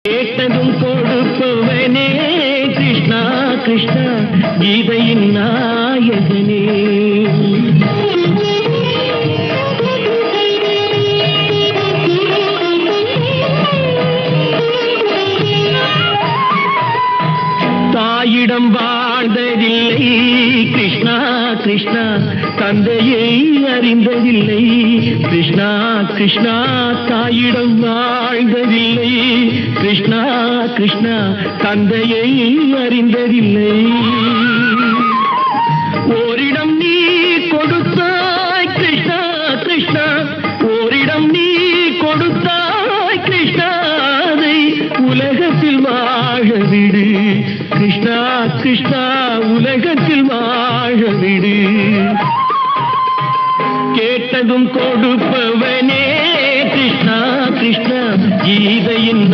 கேட்டதும் கொடுப்பவனே கிருஷ்ணா கிருஷ்ணா கீதையின் நாயகனே. தாயிடம் வாழ்ந்ததில்லை கிருஷ்ணா கிருஷ்ணா தந்தையை அறிந்ததில்லை கிருஷ்ணா கிருஷ்ணா தாயிடம் வாழ்ந்ததில்லை கிருஷ்ணா கிருஷ்ணா தந்தையை அறிந்ததில்லை. ஓரிடம் நீ கொடுத்தாய் கிருஷ்ணா கிருஷ்ணா ஓரிடம் நீ கொடுத்தாய் கிருஷ்ணா அதை உலகத்தில் வாழ விடு கிருஷ்ணா கிருஷ்ணா உலகத்தில் வாழ விடு. கேட்டதும் கொடுப்பவனே கிருஷ்ணா கிருஷ்ணா கீதையின்